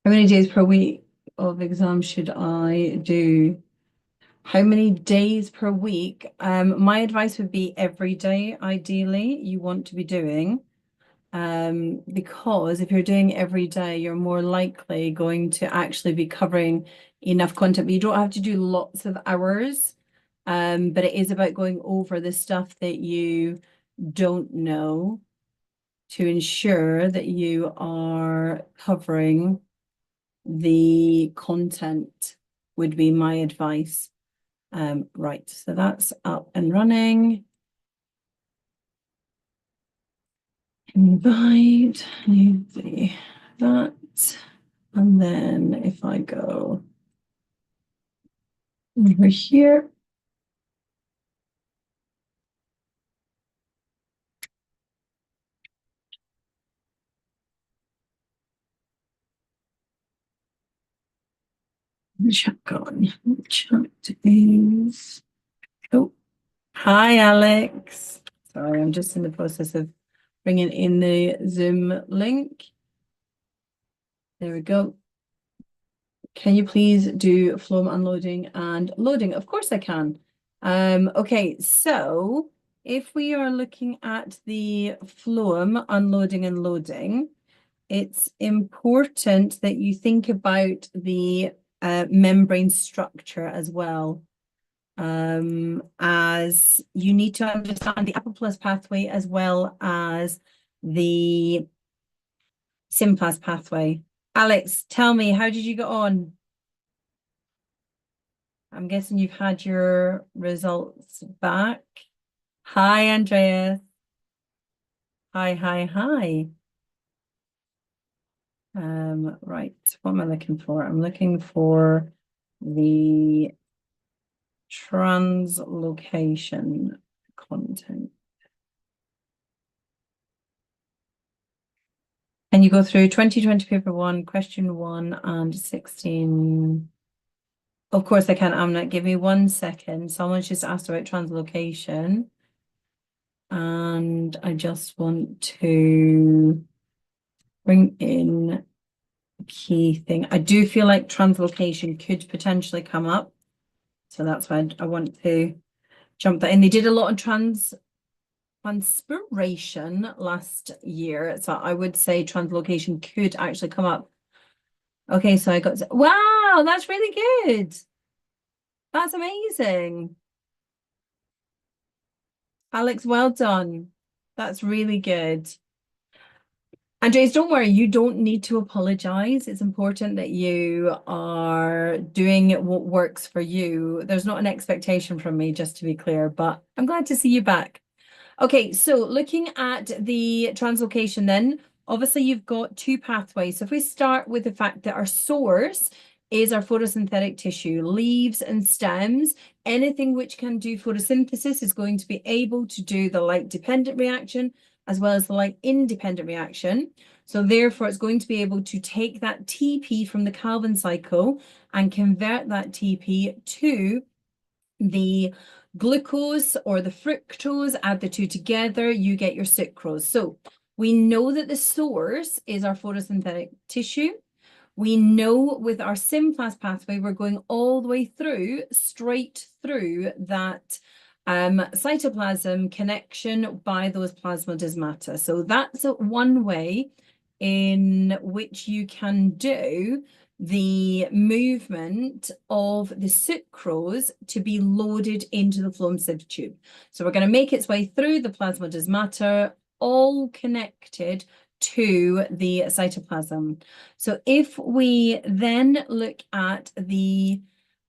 How many days per week of exams should I do? How many days per week? My advice would be every day, ideally, you want to be doing. Because if you're doing every day, you're more likely going to actually be covering enough content. But you don't have to do lots of hours. But it is about going over the stuff that you don't know to ensure that you are covering the content would be my advice. Right, so that's up and running. Invite, that. And then if I go over here, chat on. Chat is, oh, hi, Alex. Sorry, I'm just in the process of bringing in the Zoom link. There we go. Can you please do phloem unloading and loading? Of course I can. Okay, so if we are looking at the phloem unloading and loading, it's important that you think about the membrane structure as well. As you need to understand the apoplast pathway as well as the symplast pathway. Alex, tell me, how did you get on? I'm guessing you've had your results back. Hi, Andreas. Hi, hi, hi. Right, what am I looking for? I'm looking for the translocation content. Can you go through 2020 paper 1, question 1 and 16? Of course I can, Amna. Give me 1 second. Someone's just asked about translocation. And I just want to bring in a key thing. I do feel like translocation could potentially come up. So that's why I want to jump that in. They did a lot of transpiration last year. So I would say translocation could actually come up. Okay, so I got, wow, that's really good. That's amazing. Alex, well done. That's really good. Andres, don't worry, you don't need to apologize. It's important that you are doing what works for you. There's not an expectation from me, just to be clear, but I'm glad to see you back. Okay, so looking at the translocation then, obviously you've got 2 pathways. So if we start with the fact that our source is our photosynthetic tissue, leaves and stems, anything which can do photosynthesis is going to be able to do the light-dependent reaction as well as the light-independent reaction. So therefore, it's going to be able to take that TP from the Calvin cycle and convert that TP to the glucose or the fructose, add the 2 together, you get your sucrose. So we know that the source is our photosynthetic tissue. We know with our symplast pathway, we're going all the way through, straight through that cytoplasm connection by those plasmodesmata. So that's one way in which you can do the movement of the sucrose to be loaded into the phloem sieve tube. So we're going to make its way through the plasmodesmata, all connected to the cytoplasm. So if we then look at the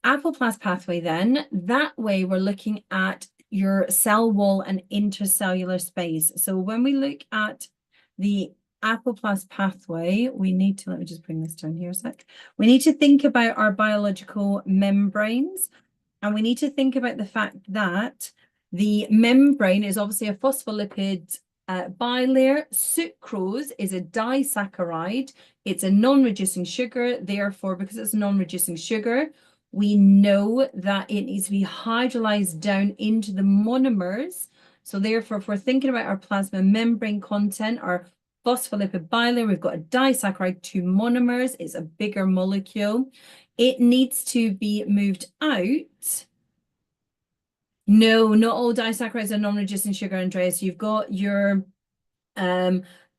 apoplast pathway, then that way we're looking at your cell wall and intercellular space. So when we look at the apoplast pathway, we need to, let me just bring this down here a sec. We need to think about our biological membranes, and we need to think about the fact that the membrane is obviously a phospholipid bilayer. Sucrose is a disaccharide. It's a non-reducing sugar. Therefore, because it's a non-reducing sugar, we know that it needs to be hydrolyzed down into the monomers. So therefore, if we're thinking about our plasma membrane content, our phospholipid bilayer. We've got a disaccharide, 2 monomers. It's a bigger molecule. It needs to be moved out. No, not all disaccharides are non-reducing sugar, Andreas. You've got your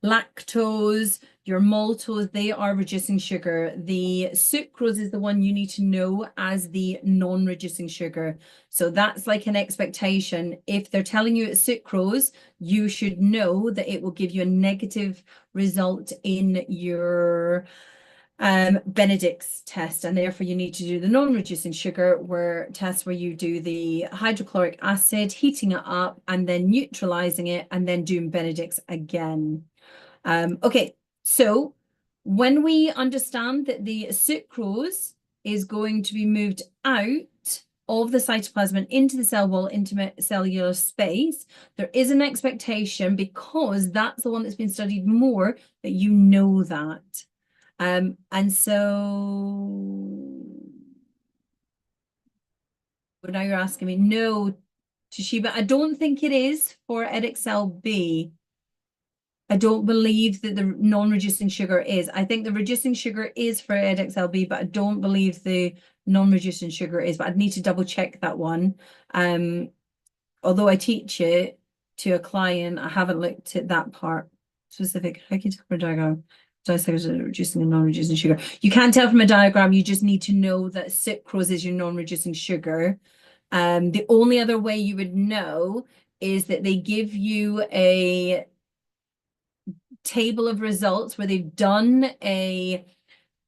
lactose, your maltose, they are reducing sugar. The sucrose is the one you need to know as the non-reducing sugar. So that's like an expectation. If they're telling you it's sucrose, you should know that it will give you a negative result in your Benedict's test, and therefore you need to do the non-reducing sugar test where you do the hydrochloric acid, heating it up and then neutralizing it, and then doing Benedict's again. Okay, so when we understand that the sucrose is going to be moved out of the cytoplasm and into the cell wall, intimate cellular space, there is an expectation, because that's the one that's been studied more, that you know that. And so now you're asking me, no, Toshiba, I don't think it is for EdXLB. I don't believe that the non-reducing sugar is. I think the reducing sugar is for EdXLB, but I don't believe the non-reducing sugar is. But I'd need to double check that one. Although I teach it to a client, I haven't looked at that part specific. How can you tell from a diagram? Reducing and non-reducing sugar. You can't tell from a diagram. You just need to know that sucrose is your non-reducing sugar. The only other way you would know is that they give you a table of results where they've done a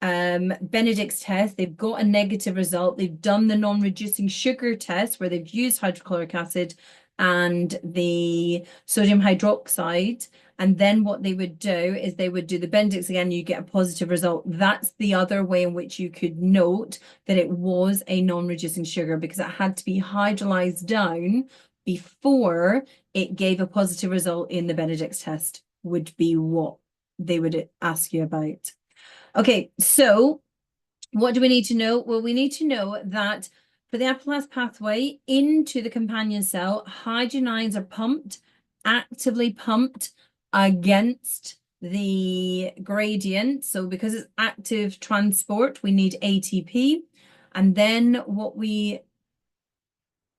Benedict's test, they've got a negative result, they've done the non-reducing sugar test where they've used hydrochloric acid and the sodium hydroxide, and then what they would do is they would do the Benedict's again, you get a positive result. That's the other way in which you could note that it was a non-reducing sugar, because it had to be hydrolyzed down before it gave a positive result in the Benedict's test, would be what they would ask you about. Okay, so what do we need to know? Well, we need to know that for the apoplast pathway into the companion cell, hydrogen ions are pumped, actively pumped against the gradient. So because it's active transport, we need ATP. And then what we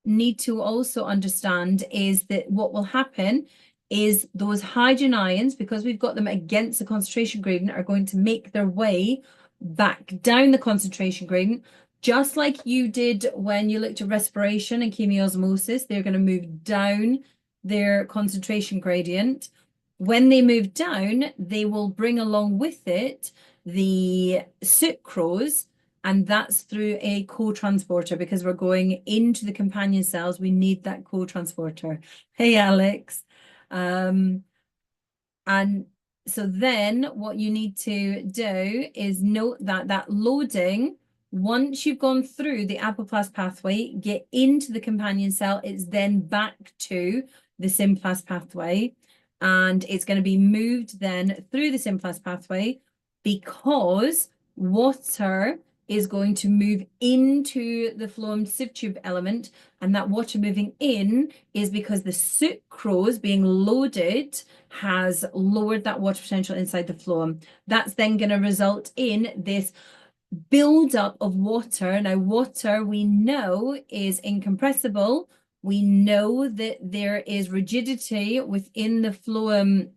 need to also understand is that what will happen is those hydrogen ions, because we've got them against the concentration gradient, are going to make their way back down the concentration gradient, just like you did when you looked at respiration and chemiosmosis. They're going to move down their concentration gradient. When they move down, they will bring along with it the sucrose, and that's through a co-transporter, because we're going into the companion cells. We need that co-transporter. Hey, Alex. And so then what you need to do is note that that loading, once you've gone through the apoplast pathway, get into the companion cell, it's then back to the symplast pathway, and it's going to be moved then through the symplast pathway, because water is going to move into the phloem sieve tube element, and that water moving in is because the sucrose being loaded has lowered that water potential inside the phloem. That's then going to result in this buildup of water. Now, water we know is incompressible. We know that there is rigidity within the phloem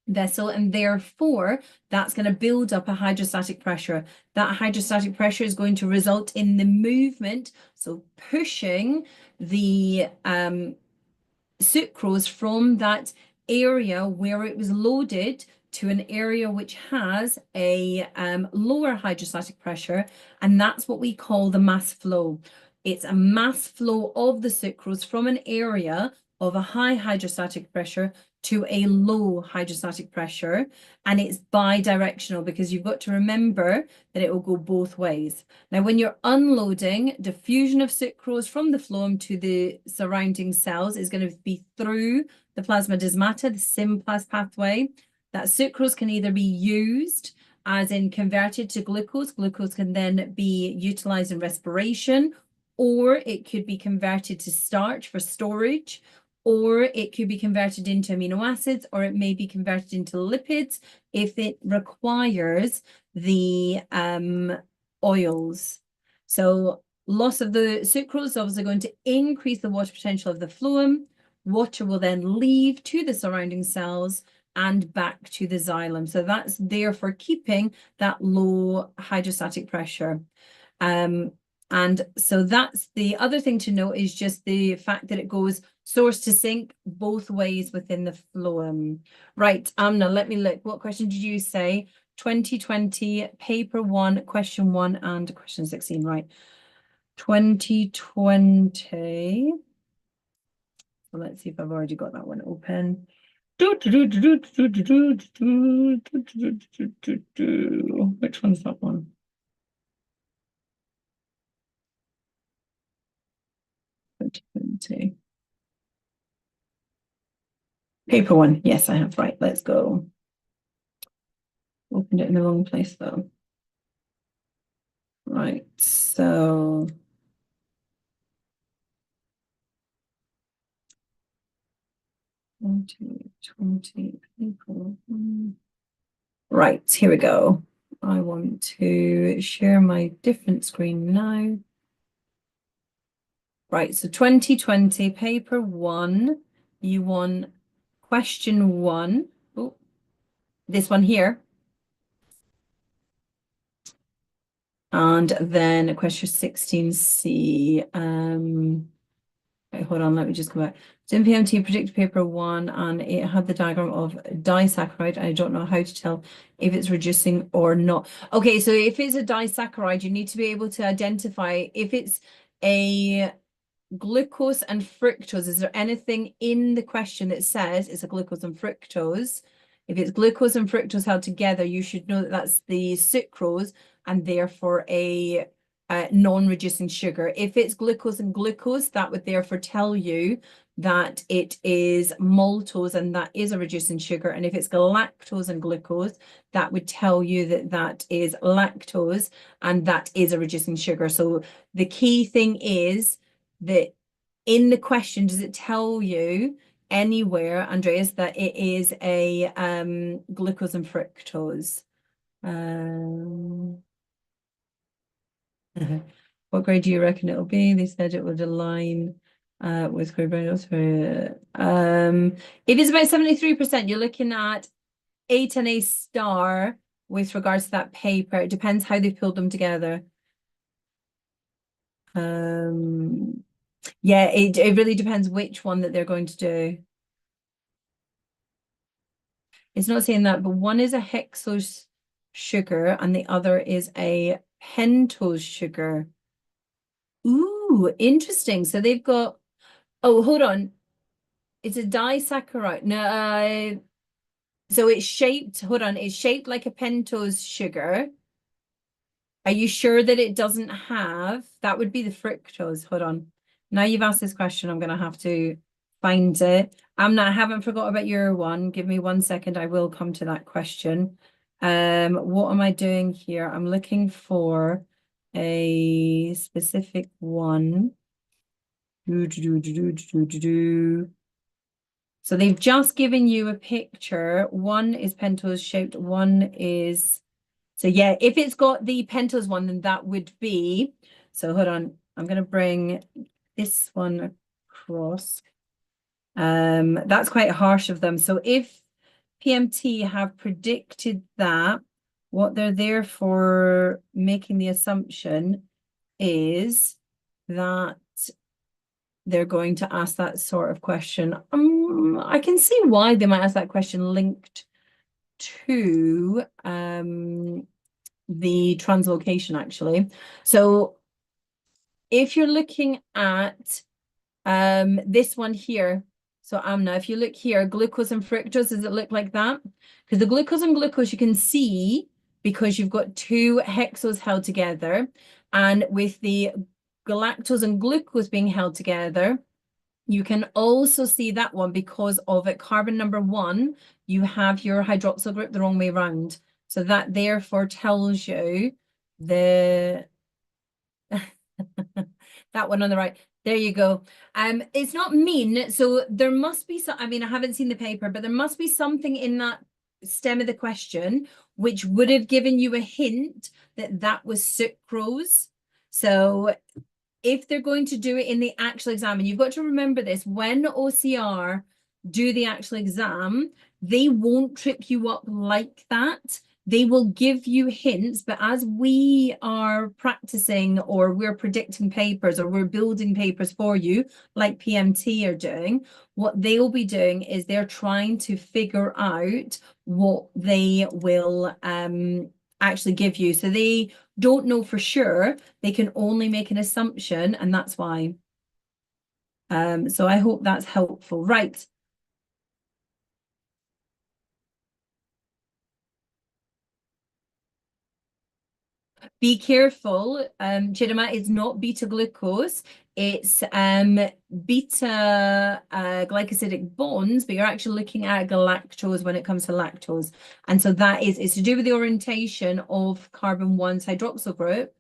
vessel, and therefore that's going to build up a hydrostatic pressure. That hydrostatic pressure is going to result in the movement, so pushing the sucrose from that area where it was loaded to an area which has a lower hydrostatic pressure, and that's what we call the mass flow. It's a mass flow of the sucrose from an area of a high hydrostatic pressure to a low hydrostatic pressure, and it's bidirectional, because you've got to remember that it will go both ways. Now, when you're unloading, diffusion of sucrose from the phloem to the surrounding cells is going to be through the plasmodesmata, the symplast pathway. That sucrose can either be used as in converted to glucose. Glucose can then be utilized in respiration, or it could be converted to starch for storage, or it could be converted into amino acids, or it may be converted into lipids if it requires the oils. So loss of the sucrose is obviously going to increase the water potential of the phloem. Water will then leave to the surrounding cells and back to the xylem. So that's there for keeping that low hydrostatic pressure. And so that's the other thing to note, is just the fact that it goes source to sink both ways within the phloem. Right, Amna, let me look. What question did you say? 2020, paper 1, question 1, and question 16, right. 2020. So let's see if I've already got that one open. Which one's that one? Paper 1. Yes, I have. Right, let's go. Opened it in the wrong place though. Right, so 2020 people. Right, here we go. I want to share my different screen now. Right, so 2020 paper 1, you won question 1. Oh, this one here. And then question 16C. Wait, hold on, let me just go back. So in PMT predicted paper 1, and it had the diagram of disaccharide. I don't know how to tell if it's reducing or not. Okay, so if it's a disaccharide, you need to be able to identify if it's a glucose and fructose. Is there anything in the question that says it's a glucose and fructose? If it's glucose and fructose held together, you should know that that's the sucrose and therefore a non-reducing sugar. If it's glucose and glucose, that would therefore tell you that it is maltose and that is a reducing sugar. And if it's galactose and glucose, that would tell you that that is lactose and that is a reducing sugar. So the key thing is that in the question, does it tell you anywhere, Andreas, that it is a glucose and fructose? What grade do you reckon it'll be? They said it would align with grade notes. It is about 73%. You're looking at 8 and a star with regards to that paper. It depends how they've pulled them together. Yeah, it really depends which one that they're going to do. It's not saying that, but one is a hexose sugar and the other is a pentose sugar. Ooh, interesting. So they've got, oh, hold on. It's a disaccharide. No, so it's shaped, hold on, it's shaped like a pentose sugar. Are you sure that it doesn't have, that would be the fructose. Hold on. Now you've asked this question, I'm going to have to find it. I haven't forgot about your one. Give me 1 second. I will come to that question. What am I doing here? I'm looking for a specific one. So they've just given you a picture. One is pentose shaped, one is, so yeah, if it's got the pentose one, then that would be, so hold on, I'm going to bring this one across. That's quite harsh of them. So if PMT have predicted that, what they're therefore making the assumption is that they're going to ask that sort of question. I can see why they might ask that question linked to the translocation, actually. So if you're looking at this one here, so Amna, if you look here, glucose and fructose, does it look like that? Because the glucose and glucose you can see because you've got two hexos held together, and with the galactose and glucose being held together, you can also see that one because of it. Carbon number 1, you have your hydroxyl group the wrong way around. So that therefore tells you the That one on the right. There you go. It's not mean. So there must be some, I mean, I haven't seen the paper, but there must be something in that stem of the question which would have given you a hint that that was sucrose. So if they're going to do it in the actual exam, and you've got to remember this, when OCR do the actual exam, they won't trip you up like that. They will give you hints, but as we are practicing or we're predicting papers or we're building papers for you, like PMT are doing, what they'll be doing is they're trying to figure out what they will actually give you. So they don't know for sure. They can only make an assumption, and that's why. So I hope that's helpful. Right. Be careful, Chidima, it's not beta glucose. It's beta glycosidic bonds, but you're actually looking at galactose when it comes to lactose. And so that is, it's to do with the orientation of carbon 1 hydroxyl group,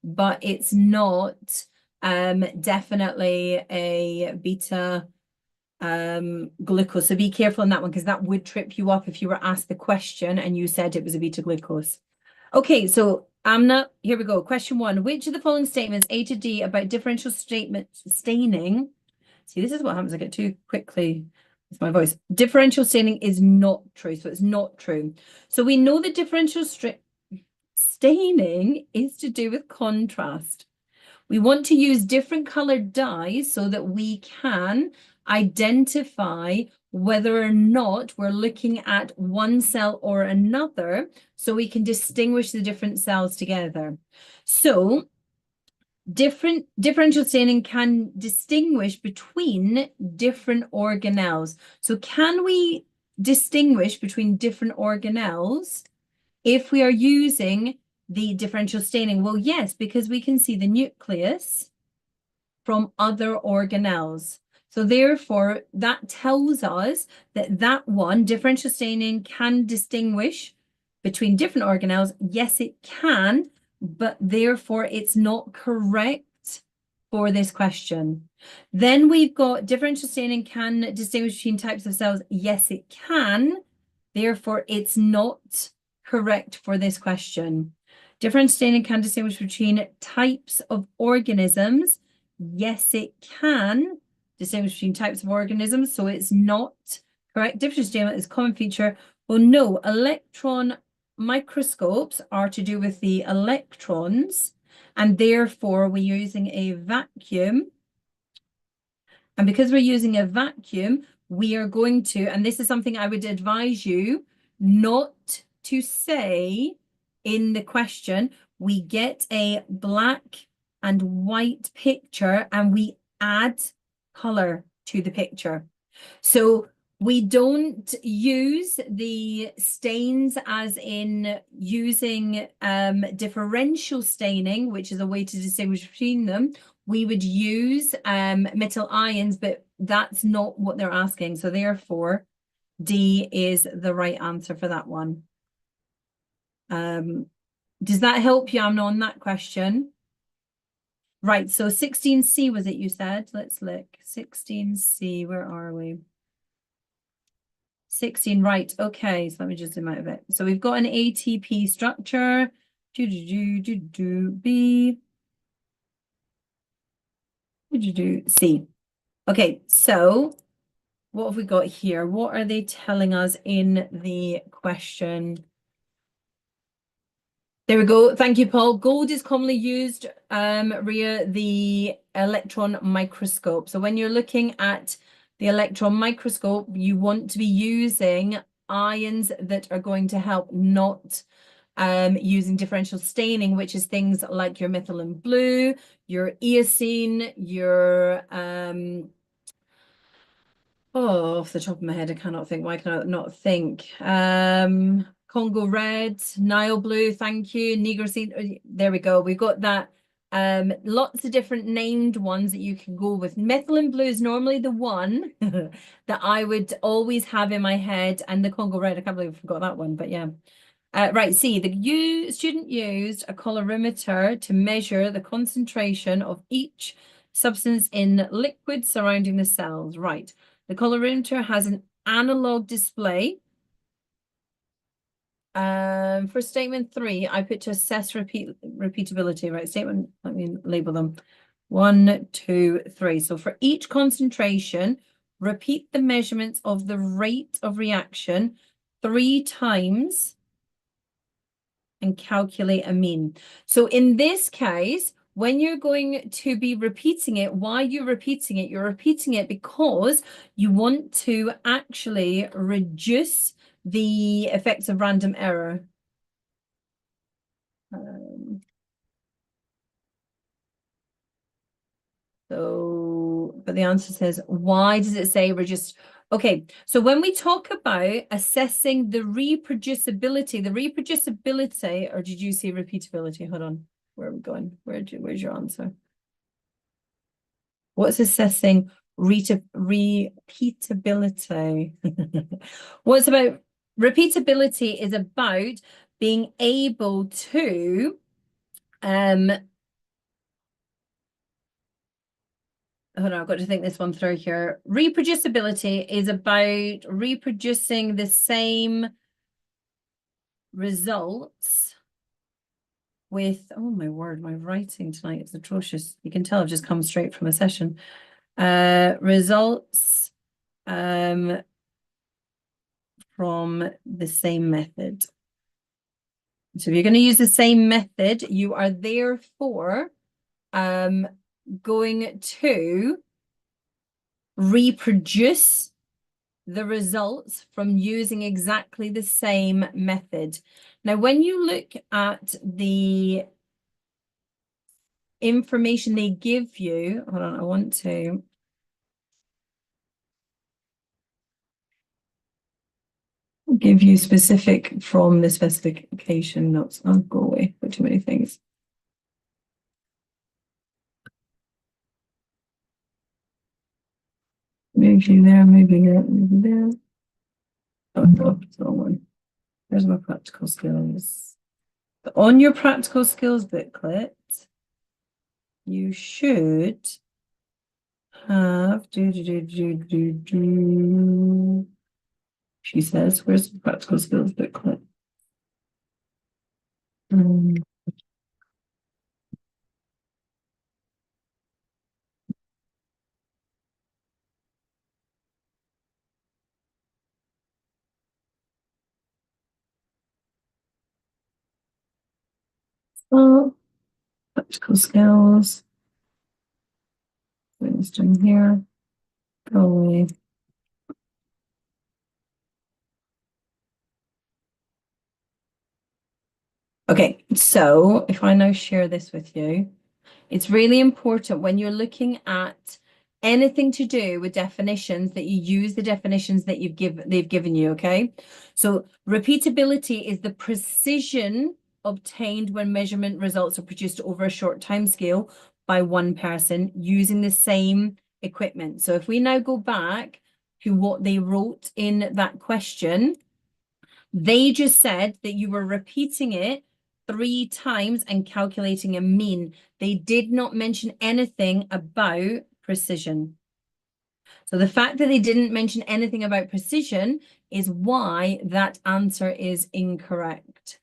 but it's not definitely a beta glucose. So be careful on that one because that would trip you up if you were asked the question and you said it was a beta glucose. Okay, so Amna, here we go. Question 1. Which of the following statements, A to D, about differential statement staining? See, this is what happens. I get too quickly with my voice. Differential staining is not true. So it's not true. So we know that differential staining is to do with contrast. We want to use different colored dyes so that we can identify whether or not we're looking at one cell or another, so we can distinguish the different cells together. So differential staining can distinguish between different organelles. So can we distinguish between different organelles if we are using the differential staining? Well, yes, because we can see the nucleus from other organelles. So therefore, that tells us that that one, differential staining, can distinguish between different organelles. Yes, it can, but therefore it's not correct for this question. Then we've got differential staining can distinguish between types of cells. Yes, it can. Therefore, it's not correct for this question. Differential staining can distinguish between types of organisms. Yes, it can distinguish between types of organisms, so it's not correct. Differential staining is a common feature. Well, no, electron microscopes are to do with the electrons, and therefore we're using a vacuum. And because we're using a vacuum, we are going to, and this is something I would advise you not to say in the question, we get a black and white picture and we add color to the picture. So we don't use the stains as in using differential staining, which is a way to distinguish between them. We would use metal ions, but that's not what they're asking. So therefore, D is the right answer for that one. Does that help you, Amna, on that question? Right, so 16C was it you said? Let's look. 16C, where are we? 16, right, okay, so let me just zoom out of it. So we've got an ATP structure. B. C. Okay, so what have we got here? What are they telling us in the question? There we go. Thank you, Paul. Gold is commonly used, Ria, the electron microscope. So when you're looking at the electron microscope, you want to be using ions that are going to help, not using differential staining, which is things like your methylene blue, your eosine, your oh, off the top of my head, I cannot think. Why can I not think? Congo red, Nile blue, thank you. Negrosine, there we go. We've got that. Lots of different named ones that you can go with. Methylene blue is normally the one that I would always have in my head, and the Congo red, I can't believe I forgot that one, but yeah. Right, see, the student used a colorimeter to measure the concentration of each substance in liquid surrounding the cells. Right. The colorimeter has an analog display. For statement 3, I put to assess repeatability, right? Statement, let me label them. 1, 2, 3. So for each concentration, repeat the measurements of the rate of reaction 3 times and calculate a mean. So in this case, when you're going to be repeating it, why you're repeating it? You're repeating it because you want to actually reduce the effects of random error. But the answer says, why does it say reduce? Okay, so when we talk about assessing the reproducibility, or did you say repeatability? Hold on, where are we going? Where's your answer? What's assessing repeatability? What's about repeatability is about being able to hold on, I've got to think this one through here. Reproducibility is about reproducing the same results with, oh my word, my writing tonight is atrocious. You can tell I've just come straight from a session. Results from the same method. So if you're going to use the same method, you are therefore going to reproduce the results from using exactly the same method. Now, when you look at the information they give you, hold on, I want to give you specific from the specification notes. I'll go away for too many things. Maybe there, maybe there, maybe there. Oh, no, it's the wrong one. There's my practical skills. On your practical skills booklet, you should have she says, where's the practical skills booklet? Oh, practical skills. What's doing here? Go away. Okay, so if I now share this with you, it's really important when you're looking at anything to do with definitions that you use the definitions that they've given you, okay? So repeatability is the precision obtained when measurement results are produced over a short time scale by one person using the same equipment. So if we now go back to what they wrote in that question, they just said that you were repeating it 3 times and calculating a mean. They did not mention anything about precision. So the fact that they didn't mention anything about precision is why that answer is incorrect.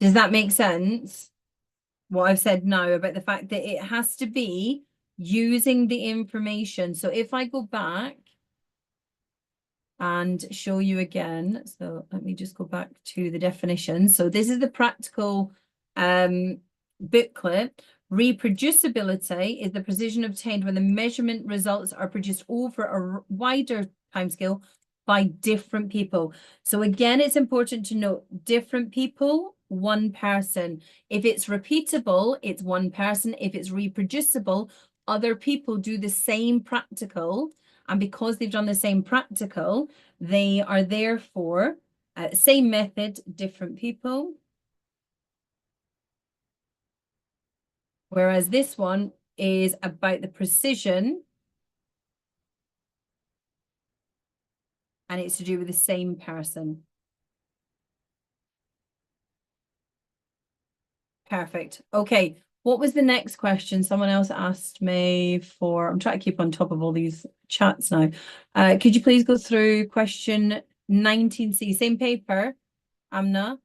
Does that make sense? What I've said now about the fact that it has to be using the information. So if I go back and show you again. So let me just go back to the definition. So this is the practical booklet. Reproducibility is the precision obtained when the measurement results are produced over a wider timescale by different people. So again, it's important to note different people, one person. If it's repeatable, it's one person. If it's reproducible, other people do the same practical. And because they've done the same practical, they are therefore same method, different people. Whereas this one is about the precision and it's to do with the same person. Perfect. Okay. What was the next question? Someone else asked me for, I'm trying to keep on top of all these chats now. Could you please go through question 19C? Same paper, Amna?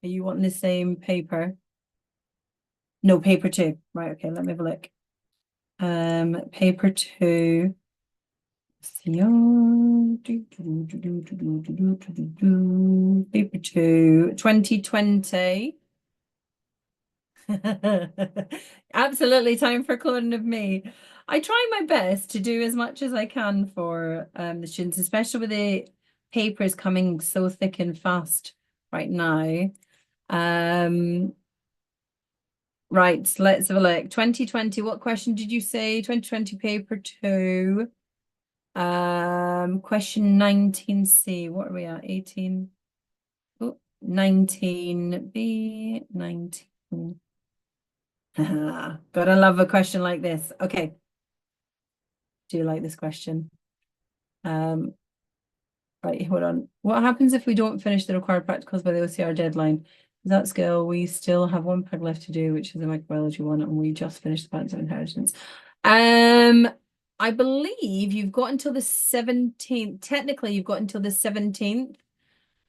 Are you wanting the same paper? No, paper two. Right, okay, let me have a look. Paper two. Paper two, 2020. Absolutely time for cloning of me. I try my best to do as much as I can for the students, especially with the papers coming so thick and fast right now. Right, let's have a look. 2020, what question did you say? 2020 paper two. Question 19C. What are we at? 18. Oh, 19B, 19. Gotta love a question like this. Okay. Do you like this question? Right, hold on. What happens if we don't finish the required practicals by the OCR deadline? That skill, we still have one peg left to do, which is the microbiology one, and we just finished the patterns of inheritance. I believe you've got until the 17th. Technically, you've got until the 17th.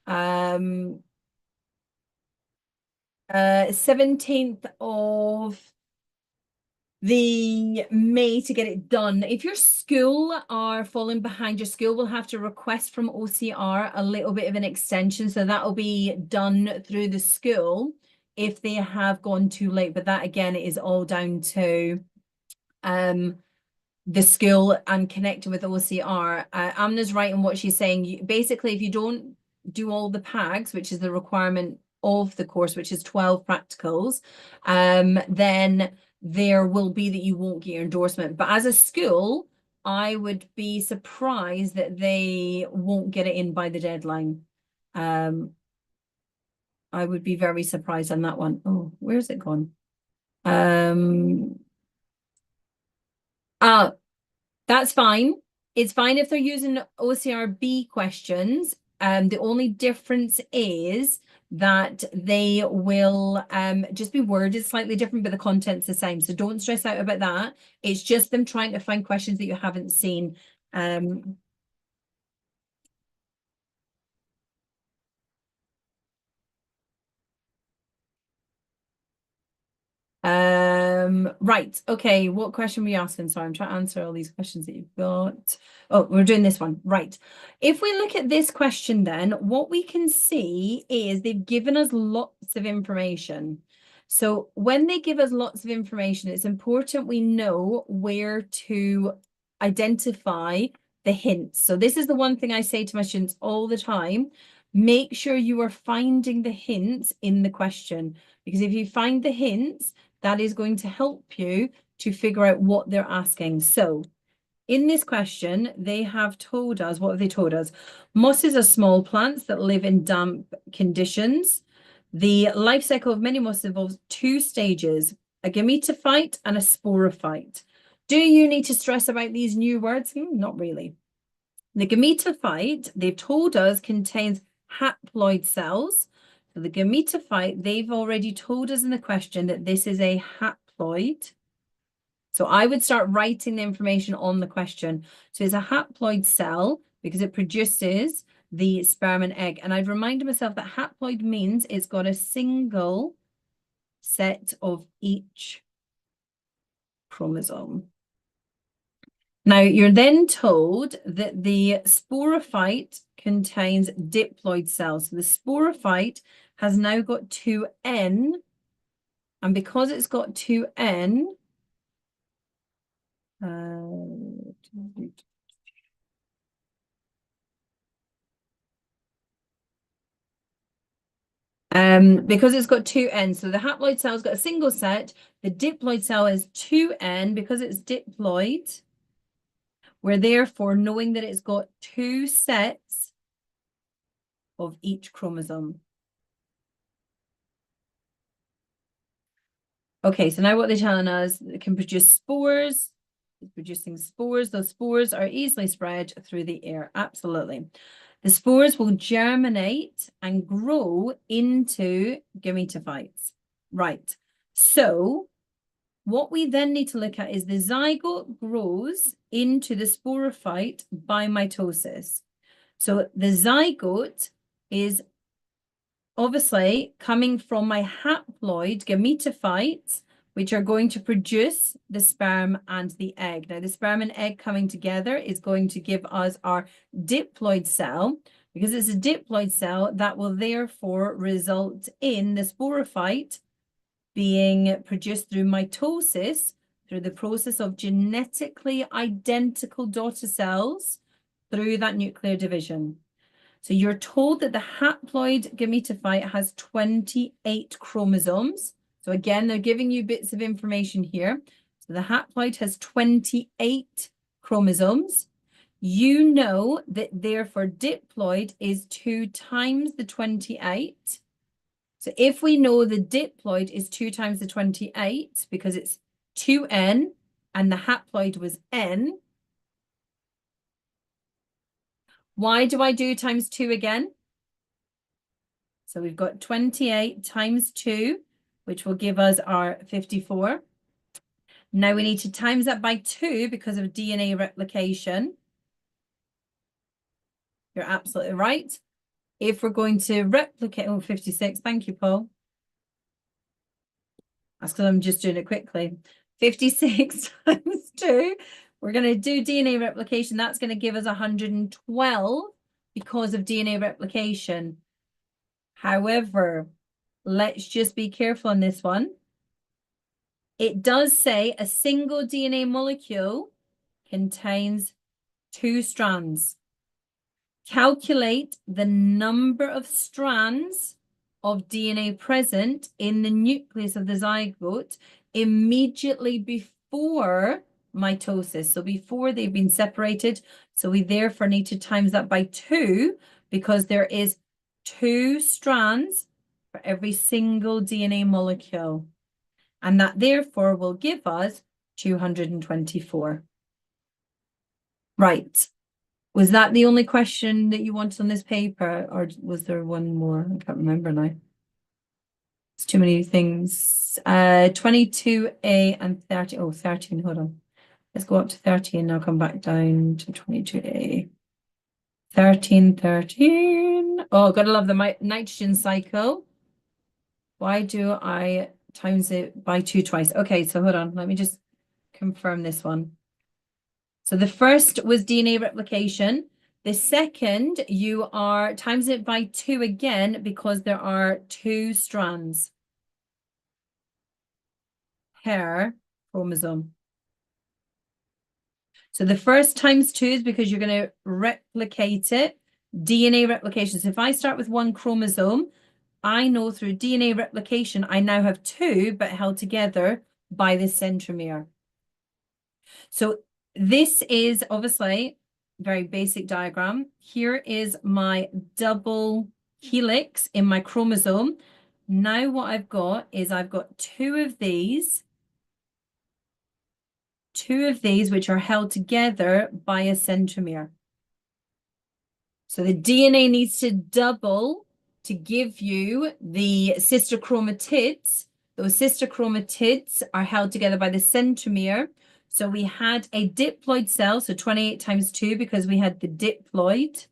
17th of the May to get it done. If your school are falling behind, your school will have to request from OCR a little bit of an extension. So that will be done through the school if they have gone too late. But that again is all down to the school and connecting with OCR. Amna's right in what she's saying. Basically, if you don't do all the PAGs, which is the requirement of the course, which is 12 practicals, then there will be that you won't get your endorsement. But as a school, I would be surprised that they won't get it in by the deadline. I would be very surprised on that one. Oh, where's it gone? That's fine. It's fine if they're using OCRB questions. The only difference is that they will just be worded slightly different, but the content's the same. So don't stress out about that. It's just them trying to find questions that you haven't seen. Right. Okay. What question were you asking? Sorry, I'm trying to answer all these questions that you've got. Oh, we're doing this one. Right. If we look at this question, then what we can see is they've given us lots of information. So when they give us lots of information, it's important we know where to identify the hints. So this is the one thing I say to my students all the time. Make sure you are finding the hints in the question, because if you find the hints, that is going to help you to figure out what they're asking. So in this question, they have told us, what have they told us? Mosses are small plants that live in damp conditions. The life cycle of many mosses involves two stages, a gametophyte and a sporophyte. Do you need to stress about these new words? Not really. The gametophyte, they've told us, contains haploid cells. So the gametophyte, they've already told us in the question that this is a haploid. So I would start writing the information on the question. So it's a haploid cell because it produces the sperm and egg. And I'd remind myself that haploid means it's got a single set of each chromosome. Now, you're then told that the sporophyte contains diploid cells. So the sporophyte has now got 2N, and because it's got 2N, because it's got 2N, so the haploid cell's got a single set, the diploid cell is 2N. Because it's diploid, we're therefore knowing that it's got two sets of each chromosome. Okay, so now what they're telling us, it can produce spores. It's producing spores. Those spores are easily spread through the air. Absolutely. The spores will germinate and grow into gametophytes. Right. So what we then need to look at is the zygote grows into the sporophyte by mitosis. So the zygote is obviously coming from my haploid gametophytes, which are going to produce the sperm and the egg. Now, the sperm and egg coming together is going to give us our diploid cell. Because it's a diploid cell, that will therefore result in the sporophyte being produced through mitosis, through the process of genetically identical daughter cells through that nuclear division. So you're told that the haploid gametophyte has 28 chromosomes. So again, they're giving you bits of information here. So the haploid has 28 chromosomes. You know that therefore diploid is 2 times the 28. So if we know the diploid is 2 times the 28 because it's 2n and the haploid was n, why do I do times 2 again? So we've got 28 times 2, which will give us our 54. Now we need to times that by 2 because of DNA replication. You're absolutely right. If we're going to replicate, 56, thank you, Paul. That's because I'm just doing it quickly. 56 times 2, we're going to do DNA replication. That's going to give us 112 because of DNA replication. However, let's just be careful on this one. It does say a single DNA molecule contains 2 strands. Calculate the number of strands of DNA present in the nucleus of the zygote immediately before mitosis. So before they've been separated. So we therefore need to times that by 2 because there is 2 strands for every single DNA molecule. And that therefore will give us 224. Right. Was that the only question that you wanted on this paper, or was there one more? I can't remember now. It's too many things. 22A and 30. Oh, 13. Hold on. Let's go up to 13 and I'll come back down to 22A. 13. Oh, gotta love the nitrogen cycle. Why do I times it by 2 twice? Okay, so hold on. Let me just confirm this one. So the first was DNA replication. The second, you are times it by 2 again because there are 2 strands per chromosome. So the first times 2 is because you're going to replicate it. DNA replication. So if I start with 1 chromosome, I know through DNA replication, I now have 2, but held together by this centromere. So this is obviously a very basic diagram. Here is my double helix in my chromosome. Now what I've got is I've got 2 of these, which are held together by a centromere. So the DNA needs to double to give you the sister chromatids. Those sister chromatids are held together by the centromere. So we had a diploid cell, so 28 times 2 because we had the diploid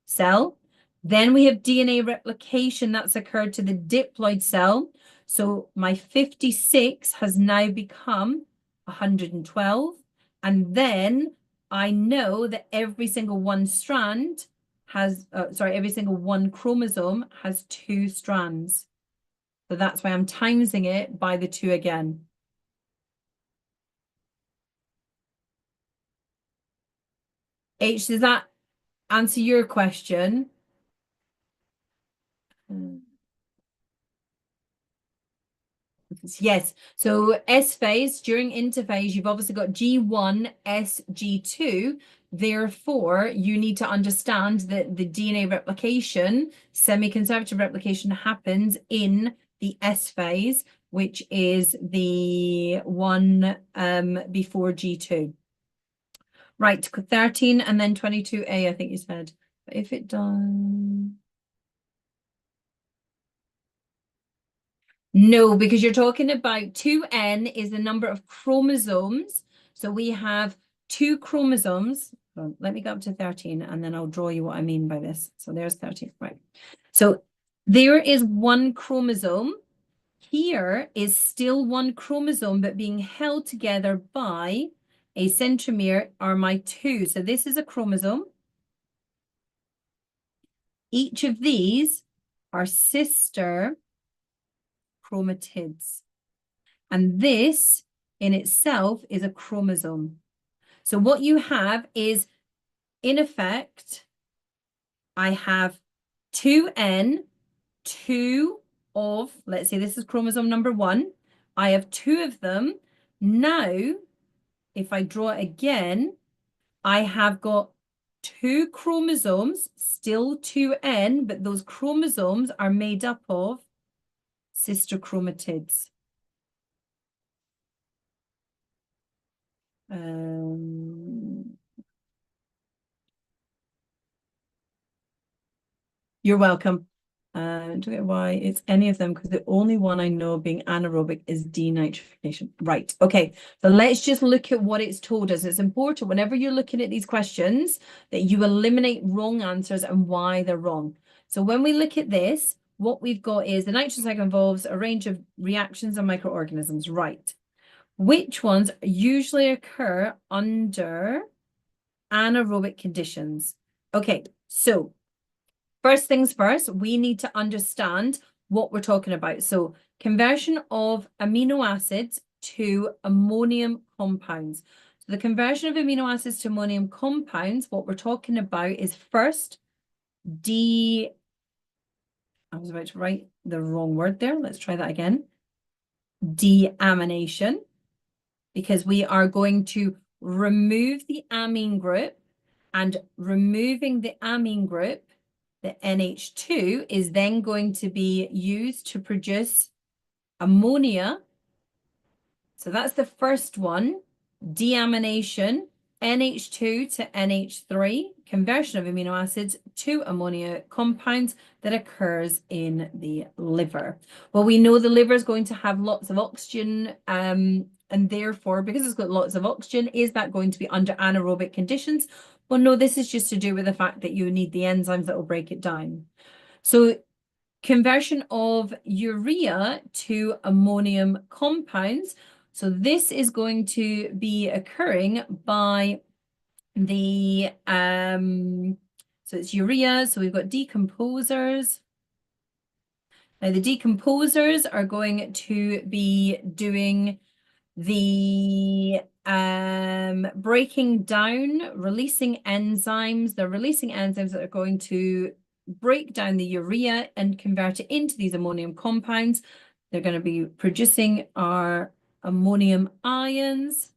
cell. Then we have DNA replication that's occurred to the diploid cell. So my 56 has now become 112. And then I know that every single one strand has, every single one chromosome has 2 strands. So that's why I'm timesing it by the 2 again. H, does that answer your question? Yes. So S phase, during interphase, you've obviously got G1, S, G2. Therefore, you need to understand that the DNA replication, semi-conservative replication, happens in the S phase, which is the one before G2. Right, 13 and then 22A, I think you said. if it does. No, because you're talking about 2n is the number of chromosomes. So we have two chromosomes. Well, let me go up to 13 and then I'll draw you what I mean by this. So there's 13, right? So there is one chromosome. Here is still one chromosome, but being held together by a centromere are my two. So this is a chromosome. Each of these are sister chromatids. And this in itself is a chromosome. So what you have is, in effect, I have 2n, two of, let's say this is chromosome number 1. I have two of them. Now, if I draw it again, I have got two chromosomes, still 2n, but those chromosomes are made up of sister chromatids. You're welcome. Don't get why it's any of them because the only one I know being anaerobic is denitrification. Right. Okay. So let's just look at what it's told us. It's important whenever you're looking at these questions that you eliminate wrong answers and why they're wrong. So when we look at this, what we've got is the nitrogen cycle involves a range of reactions and microorganisms. Right. Which ones usually occur under anaerobic conditions? Okay. So first things first, we need to understand what we're talking about. So conversion of amino acids to ammonium compounds. So the conversion of amino acids to ammonium compounds, what we're talking about is first I was about to write the wrong word there. Let's try that again. Deamination, because we are going to remove the amine group, and removing the amine group, the NH2 is then going to be used to produce ammonia. So that's the first one, deamination, NH2 to NH3, conversion of amino acids to ammonia compounds that occurs in the liver. Well, we know the liver is going to have lots of oxygen, and therefore, because it's got lots of oxygen, is that going to be under anaerobic conditions? Well, no, this is just to do with the fact that you need the enzymes that will break it down. So conversion of urea to ammonium compounds. So this is going to be occurring by the, so it's urea, so we've got decomposers. Now the decomposers are going to be doing the breaking down, releasing enzymes. They're releasing enzymes that are going to break down the urea and convert it into these ammonium compounds. They're going to be producing our ammonium ions.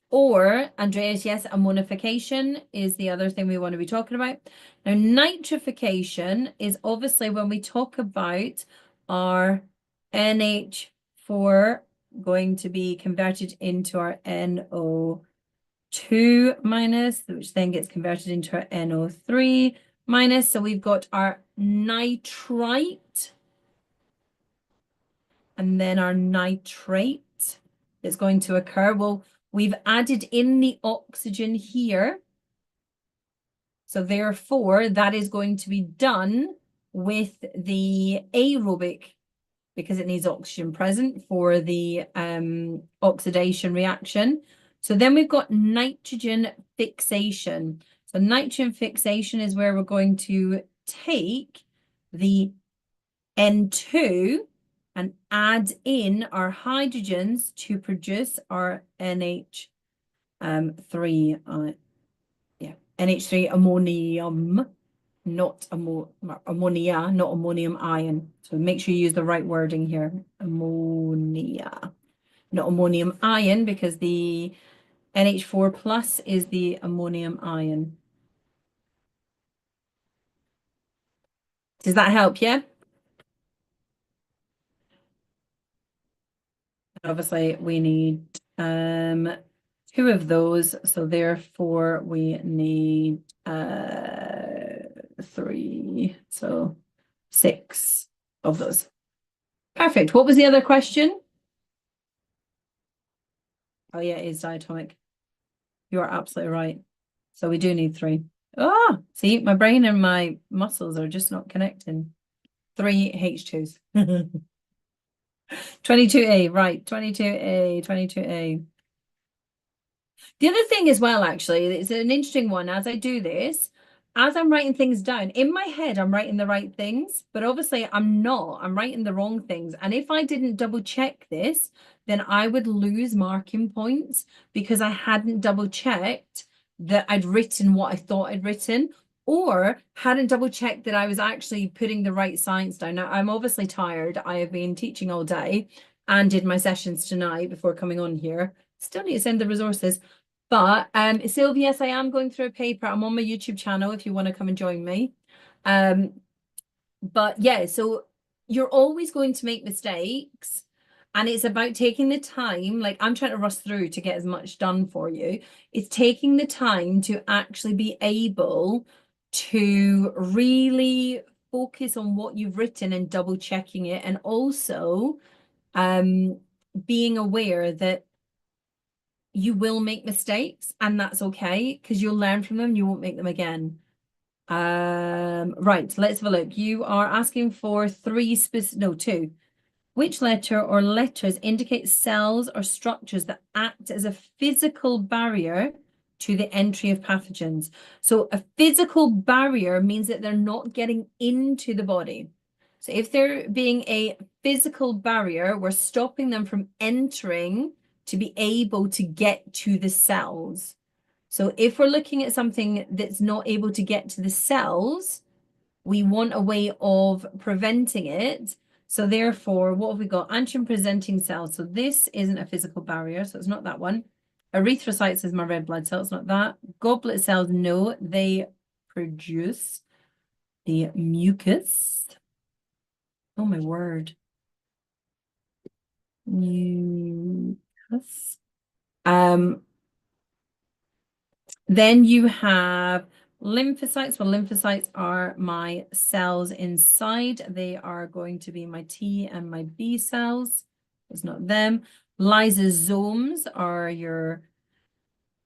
Or, Andreas, yes, ammonification is the other thing we want to be talking about. Now, nitrification is obviously when we talk about our NH4 going to be converted into our NO2 minus, which then gets converted into our NO3 minus. So we've got our nitrite and then our nitrate is going to occur. Well, we've added in the oxygen here. So therefore, that is going to be done with the aerobic, because it needs oxygen present for the oxidation reaction. So then we've got nitrogen fixation. So nitrogen fixation is where we're going to take the N2 and add in our hydrogens to produce our NH3, NH3 ammonium, not ammonia, not ammonium ion. So make sure you use the right wording here. Ammonia, not ammonium ion, because the NH4 plus is the ammonium ion. Does that help? Yeah. Obviously, we need 2 of those. So therefore we need 3. So 6 of those. Perfect. What was the other question? Oh yeah, it is diatomic. You are absolutely right. So we do need 3. Ah, see, my brain and my muscles are just not connecting. 3 H2s. 22A, right. 22A, 22A. The other thing as well, actually, it's an interesting one. As I do this, as I'm writing things down, in my head, I'm writing the right things, but obviously I'm not. I'm writing the wrong things. And if I didn't double check this, then I would lose marking points because I hadn't double checked that I'd written what I thought I'd written, or hadn't double checked that I was actually putting the right science down. Now, I'm obviously tired. I have been teaching all day and did my sessions tonight before coming on here. Still need to send the resources. But Sylvia, yes, I am going through a paper. I'm on my YouTube channel if you want to come and join me. But yeah, so you're always going to make mistakes. And it's about taking the time, like I'm trying to rush through to get as much done for you. It's taking the time to actually be able to really focus on what you've written and double checking it. And also being aware that you will make mistakes and that's okay because you'll learn from them. You won't make them again. Right, let's have a look. You are asking for 2. Which letter or letters indicate cells or structures that act as a physical barrier to the entry of pathogens? So a physical barrier means that they're not getting into the body. So if they're being a physical barrier, we're stopping them from entering to be able to get to the cells. So if we're looking at something that's not able to get to the cells, we want a way of preventing it. So therefore, what have we got? Antigen-presenting cells. So this isn't a physical barrier, so it's not that one. Erythrocytes is my red blood cell, it's not that. Goblet cells, no, they produce the mucus. Oh my word. Mucus. Then you have lymphocytes. Well, lymphocytes are my cells inside. They are going to be my T and my B cells. It's not them. Lysosomes are your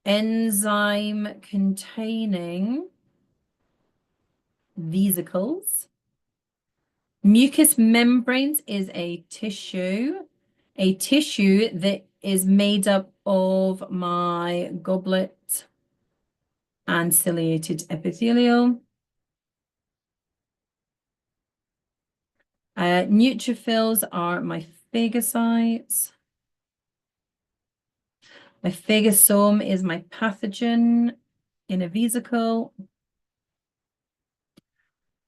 enzyme containing vesicles. Mucous membranes is a tissue that is made up of my goblet and ciliated epithelial. Neutrophils are my phagocytes. My phagosome is my pathogen in a vesicle.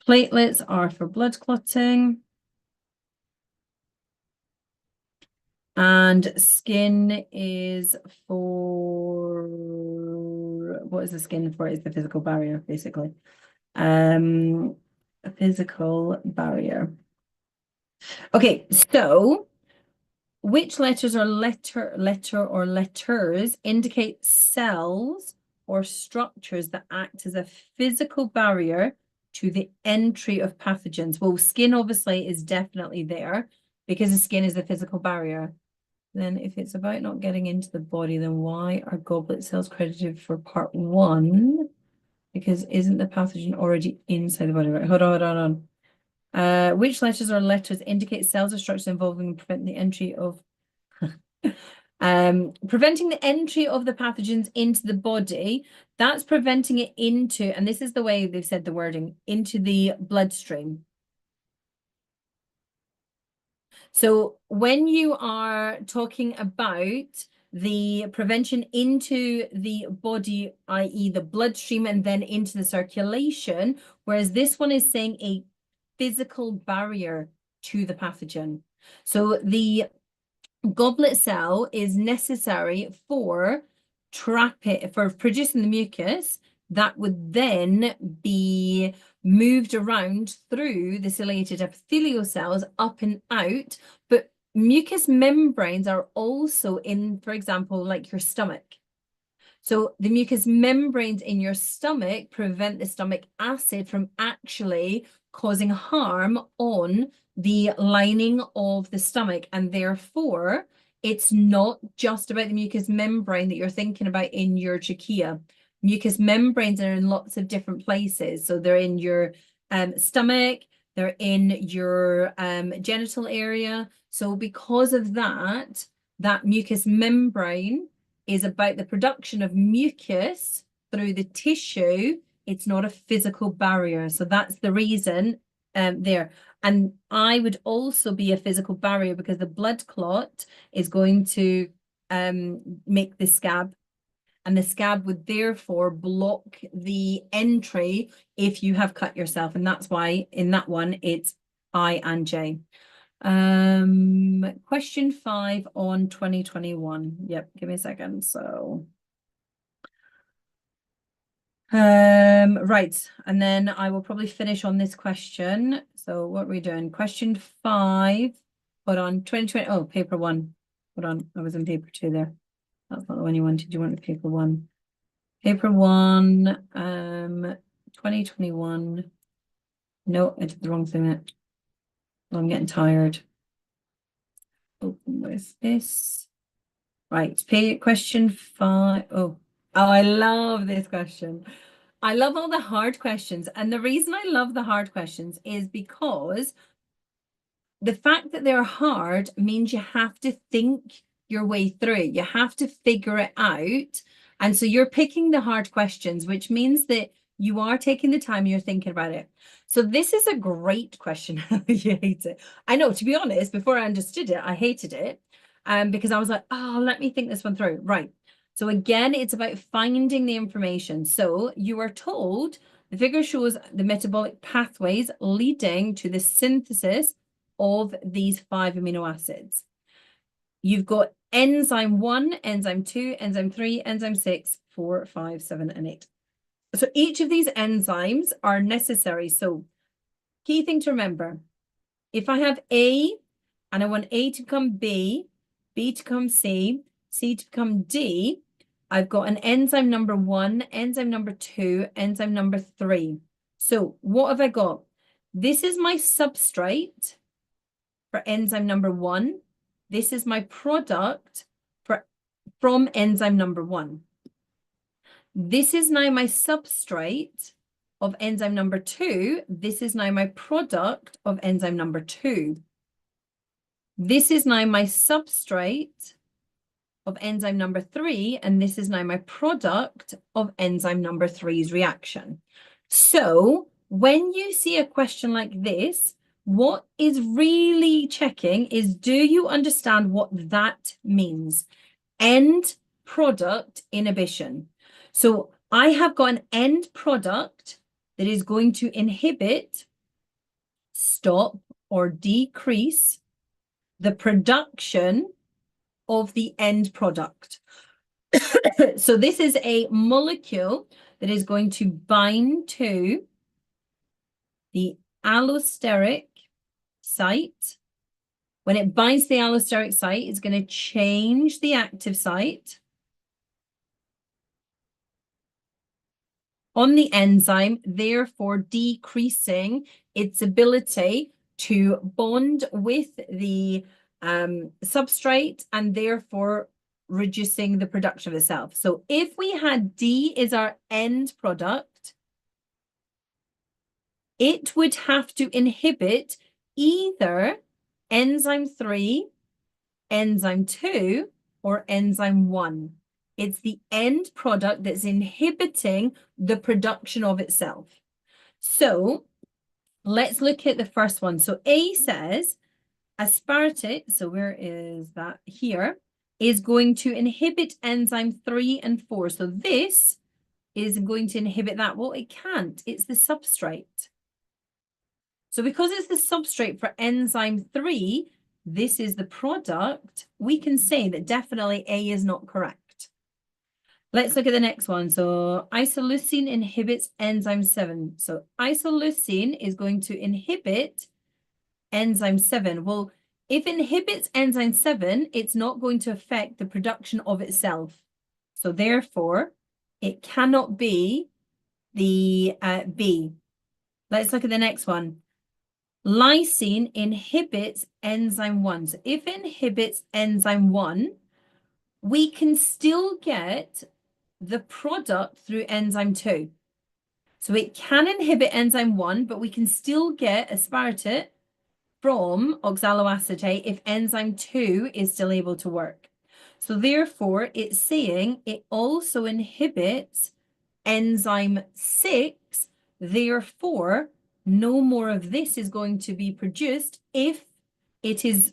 Platelets are for blood clotting. And skin is for, what is the skin for? It's the physical barrier, basically. A physical barrier. Okay, so which letters or letters indicate cells or structures that act as a physical barrier to the entry of pathogens? Well, skin obviously is definitely there because the skin is a physical barrier. Then if it's about not getting into the body, then why are goblet cells credited for part 1? Because isn't the pathogen already inside the body? Right, hold on. Which letters or letters indicate cells or structures involving preventing the entry of preventing the entry of the pathogens into the body? That's preventing it into, and this is the way they've said the wording, into the bloodstream. So when you are talking about the prevention into the body, i.e. the bloodstream and then into the circulation, whereas this one is saying a physical barrier to the pathogen. So the goblet cell is necessary for producing the mucus that would then be moved around through the ciliated epithelial cells up and out. But mucous membranes are also in, for example, like your stomach. So the mucous membranes in your stomach prevent the stomach acid from actually causing harm on the lining of the stomach. And therefore, it's not just about the mucous membrane that you're thinking about in your trachea. Mucous membranes are in lots of different places. So they're in your stomach, they're in your genital area. So because of that, that mucous membrane is about the production of mucus through the tissue. It's not a physical barrier. So that's the reason there. And I would also be a physical barrier because the blood clot is going to make the scab. And the scab would therefore block the entry if you have cut yourself. And that's why in that one, it's I and J. Question 5 on 2021. Yep, give me a second. So, right. And then I will probably finish on this question. So what are we doing? Question 5, hold on, 2020. Oh, paper 1. Hold on, I was in paper 2 there. That's not the one you wanted. You wanted paper 1. Paper 1, 2021. No, I did the wrong thing. I'm getting tired. Open with this. Right, question 5. Oh, I love this question. I love all the hard questions. And the reason I love the hard questions is because the fact that they're hard means you have to think your way through it. You have to figure it out. And so you're picking the hard questions, which means that you are taking the time, you're thinking about it. So this is a great question. You hate it. I know, to be honest, before I understood it, I hated it because I was like, oh, let me think this one through. Right. So again, it's about finding the information. So you are told the figure shows the metabolic pathways leading to the synthesis of these 5 amino acids. You've got enzyme 1, enzyme 2, enzyme 3, enzyme 6, 4, 5, 7, and 8. So each of these enzymes are necessary. So key thing to remember, if I have A and I want A to become B, B to become C, C to become D, I've got an enzyme number 1, enzyme number 2, enzyme number 3. So what have I got? This is my substrate for enzyme number 1. This is my product from enzyme number 1. This is now my substrate of enzyme number 2. This is now my product of enzyme number 2. This is now my substrate of enzyme number 3, and this is now my product of enzyme number 3's reaction. So when you see a question like this, what is really checking is, do you understand what that means? End product inhibition. So I have got an end product that is going to inhibit, stop, or decrease the production of the end product. So this is a molecule that is going to bind to the allosteric site. When it binds the allosteric site, it's going to change the active site on the enzyme, therefore decreasing its ability to bond with the substrate and therefore reducing the production of itself. So if we had D is our end product, it would have to inhibit either enzyme 3, enzyme 2, or enzyme 1. It's the end product that's inhibiting the production of itself. So let's look at the first one. So A says aspartate, so where is that? Here, is going to inhibit enzyme 3 and 4. So this is going to inhibit that. Well, it can't. It's the substrate. So because it's the substrate for enzyme 3, this is the product, we can say that definitely A is not correct. Let's look at the next one. So isoleucine inhibits enzyme 7. So isoleucine is going to inhibit enzyme 7. Well, if it inhibits enzyme 7, it's not going to affect the production of itself. So therefore, it cannot be the B. Let's look at the next one. Lysine inhibits enzyme 1. So if it inhibits enzyme 1, we can still get the product through enzyme 2. So it can inhibit enzyme 1, but we can still get aspartate from oxaloacetate if enzyme 2 is still able to work. So therefore, it's saying it also inhibits enzyme 6. Therefore, no more of this is going to be produced if it is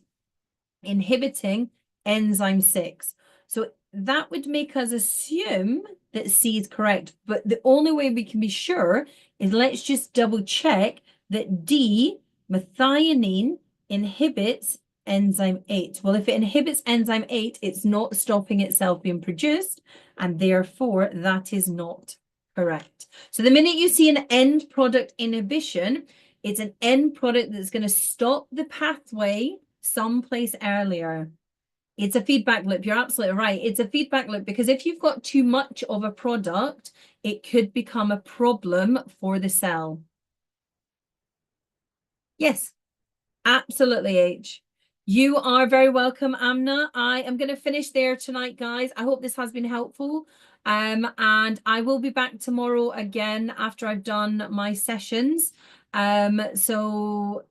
inhibiting enzyme 6. So that would make us assume that C is correct. But the only way we can be sure is let's just double check that D, methionine, inhibits enzyme 8. Well, if it inhibits enzyme 8, it's not stopping itself being produced, and therefore that is not correct. So the minute you see an end product inhibition, it's an end product that's going to stop the pathway someplace earlier. It's a feedback loop. You're absolutely right. It's a feedback loop because if you've got too much of a product, it could become a problem for the cell. Yes, absolutely, H. You are very welcome, Amna. I am going to finish there tonight, guys. I hope this has been helpful. And I will be back tomorrow again after I've done my sessions. So